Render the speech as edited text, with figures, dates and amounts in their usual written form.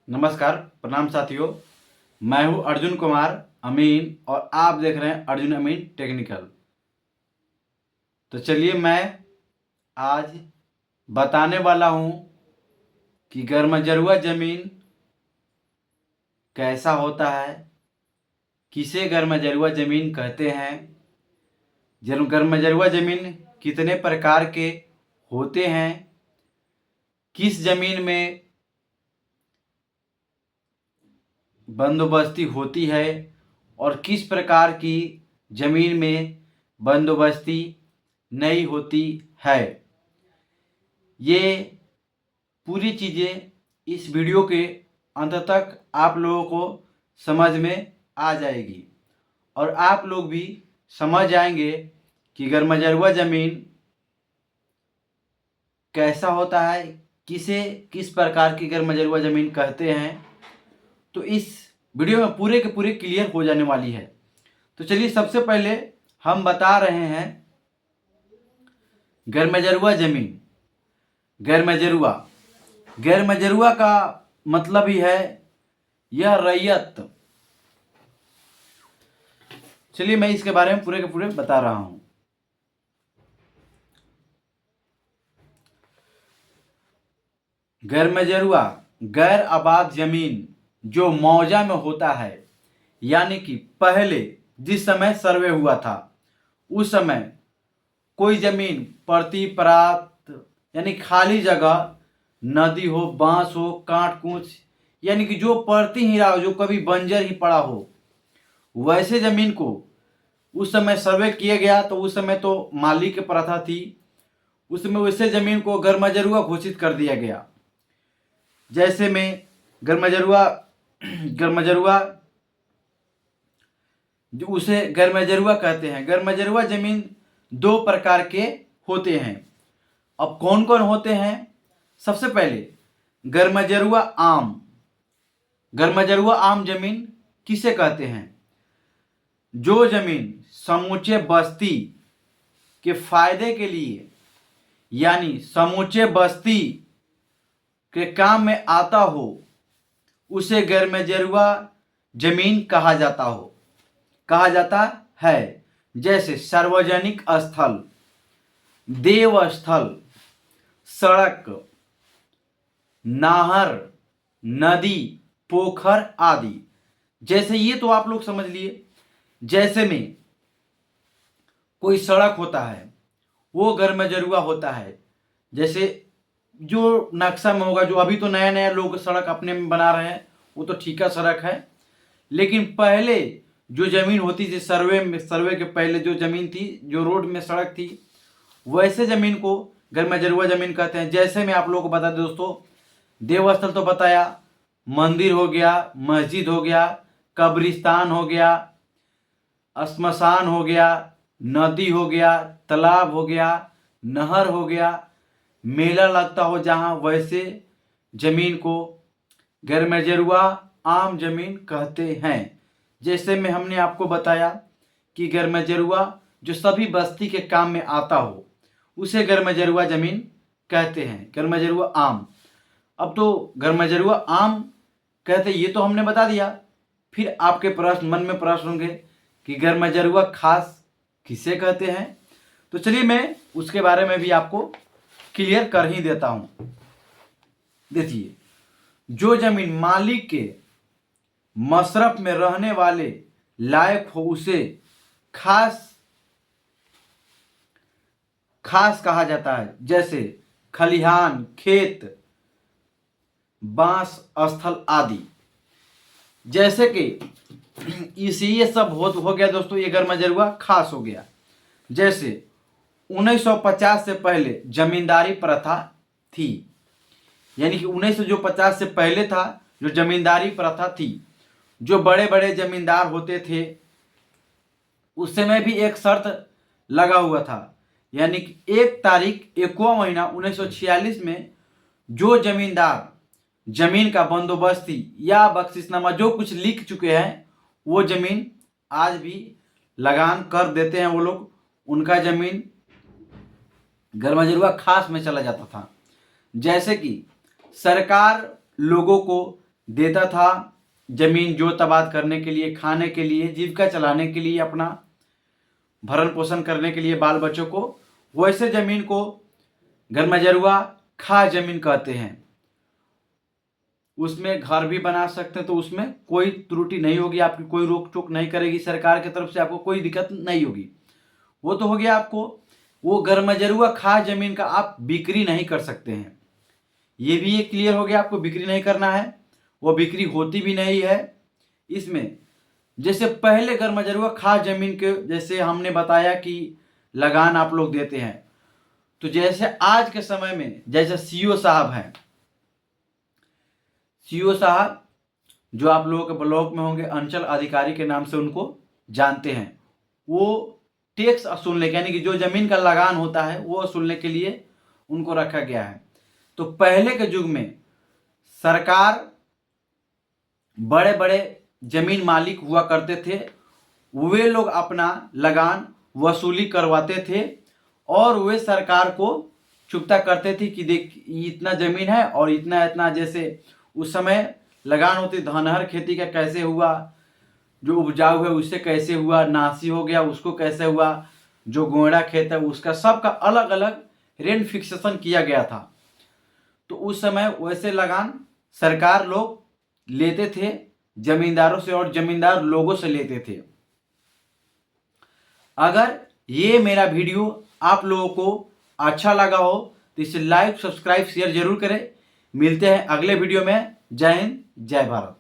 नमस्कार, प्रणाम साथियों। मैं हूं अर्जुन कुमार अमीन और आप देख रहे हैं अर्जुन अमीन टेक्निकल। तो चलिए मैं आज बताने वाला हूं कि गर्मजरुआ ज़मीन कैसा होता है, किसे गर्मजरुआ ज़मीन कहते हैं, गर्मजरुआ ज़मीन कितने प्रकार के होते हैं, किस ज़मीन में बंदोबस्ती होती है और किस प्रकार की ज़मीन में बंदोबस्ती नहीं होती है। ये पूरी चीज़ें इस वीडियो के अंत तक आप लोगों को समझ में आ जाएगी और आप लोग भी समझ जाएंगे कि गर्मजरुआ ज़मीन कैसा होता है, किसे किस प्रकार की गर्मजरुआ ज़मीन कहते हैं। तो इस वीडियो में पूरे के पूरे क्लियर हो जाने वाली है। तो चलिए सबसे पहले हम बता रहे हैं गर्मजरुआ ज़मीन। गर्मजरुआ का मतलब ही है यह रैयत। चलिए मैं इसके बारे में पूरे के पूरे बता रहा हूं। गर्मजरुआ गैर आबाद जमीन जो मौजा में होता है, यानी कि पहले जिस समय सर्वे हुआ था उस समय कोई जमीन परती परात यानी खाली जगह, नदी हो, बांस हो, कांट कूच, यानी कि जो पड़ती ही रहा हो, जो कभी बंजर ही पड़ा हो, वैसे जमीन को उस समय सर्वे किया गया। तो उस समय तो मालिक की प्रथा थी, उस समय वैसे जमीन को गर्मजरुआ घोषित कर दिया गया। जैसे में गर्मजरुआ जो उसे गर्मजरुआ कहते हैं। गर्मजरुआ जमीन दो प्रकार के होते हैं। अब कौन कौन होते हैं? सबसे पहले गर्मजरुआ आम। गर्मजरुआ आम जमीन किसे कहते हैं? जो जमीन समूचे बस्ती के फायदे के लिए, यानी समूचे बस्ती के काम में आता हो, उसे गर्मजरुआ जमीन कहा जाता है। जैसे सार्वजनिक स्थल, देवस्थल, सड़क, नहर, नदी, पोखर आदि। जैसे ये तो आप लोग समझ लिए। जैसे में कोई सड़क होता है वो गर्मजरुआ होता है। जैसे जो नक्शा में होगा, जो अभी तो नया नया लोग सड़क अपने में बना रहे हैं, वो तो ठीका सड़क है। लेकिन पहले जो ज़मीन होती थी, सर्वे के पहले जो ज़मीन थी, जो रोड में सड़क थी, वैसे ज़मीन को गर्मजरुआ ज़मीन कहते हैं। जैसे मैं आप लोगों को बता दें दोस्तों, देवस्थल तो बताया, मंदिर हो गया, मस्जिद हो गया, कब्रिस्तान हो गया, श्मशान हो गया, नदी हो गया, तालाब हो गया, नहर हो गया, मेला लगता हो जहाँ, वैसे ज़मीन को गर्मजरुआ आम जमीन कहते हैं। जैसे में हमने आपको बताया कि गर्मजरुआ जो सभी बस्ती के काम में आता हो, उसे गर्मजरुआ जमीन कहते हैं, गर्मजरुआ आम। अब तो गर्मजरुआ आम कहते, ये तो हमने बता दिया। फिर आपके मन में प्रश्न होंगे कि गर्मजरुआ खास किसे कहते हैं। तो चलिए मैं उसके बारे में भी आपको क्लियर कर ही देता हूं। देखिए, जो जमीन मालिक के मशरफ में रहने वाले लायक हो, उसे खास कहा जाता है। जैसे खलिहान, खेत, बांस स्थल आदि। जैसे कि ये सब हो गया दोस्तों, ये गर्मजरुआ खास हो गया। जैसे 1950 से पहले जमींदारी प्रथा थी, यानी कि 1950 से पहले था जो जमींदारी प्रथा थी। जो बड़े बड़े जमींदार होते थे, उस समय भी एक शर्त लगा हुआ था, यानी कि 1 तारीख 1वां महीना 1946 में जो जमींदार जमीन का बंदोबस्ती या बख्शिशनामा जो कुछ लिख चुके हैं, वो जमीन आज भी लगान कर देते हैं वो लोग। उनका जमीन गर्मजरुआ खास में चला जाता था। जैसे कि सरकार लोगों को देता था जमीन जोत आबाद करने के लिए, खाने के लिए, जीविका चलाने के लिए, अपना भरण पोषण करने के लिए बाल बच्चों को, वैसे जमीन को गरमजरुआ खा जमीन कहते हैं। उसमें घर भी बना सकते हैं, तो उसमें कोई त्रुटि नहीं होगी, आपकी कोई रोक टोक नहीं करेगी सरकार की तरफ से, आपको कोई दिक्कत नहीं होगी। वो तो हो गया आपको, वो गरमजरुआ खा जमीन का आप बिक्री नहीं कर सकते हैं, ये भी एक क्लियर हो गया, आपको बिक्री नहीं करना है, वो बिक्री होती भी नहीं है इसमें। जैसे पहले गरमजरुआ खा जमीन के जैसे हमने बताया कि लगान आप लोग देते हैं, तो जैसे आज के समय में जैसे सीओ साहब हैं, सीओ साहब जो आप लोगों के ब्लॉक में होंगे, अंचल अधिकारी के नाम से उनको जानते हैं, वो टैक्स वसूलने यानी कि जो जमीन का लगान होता है वो वसूलने के लिए उनको रखा गया है। तो पहले के युग में सरकार, बड़े बड़े जमीन मालिक हुआ करते थे, वे लोग अपना लगान वसूली करवाते थे और वे सरकार को चुकता करते थे कि देख इतना जमीन है और इतना इतना, जैसे उस समय लगान होती धनहर खेती का कैसे हुआ, जो उपजाऊ है उससे कैसे हुआ, नासी हो गया उसको कैसे हुआ, जो गोयड़ा खेत है उसका, सबका अलग अलग रेंट फिक्सेशन किया गया था। तो उस समय वैसे लगान सरकार लोग लेते थे जमींदारों से और जमींदार लोगों से लेते थे। अगर ये मेरा वीडियो आप लोगों को अच्छा लगा हो तो इसे लाइक, सब्सक्राइब, शेयर जरूर करें। मिलते हैं अगले वीडियो में। जय हिंद, जय भारत।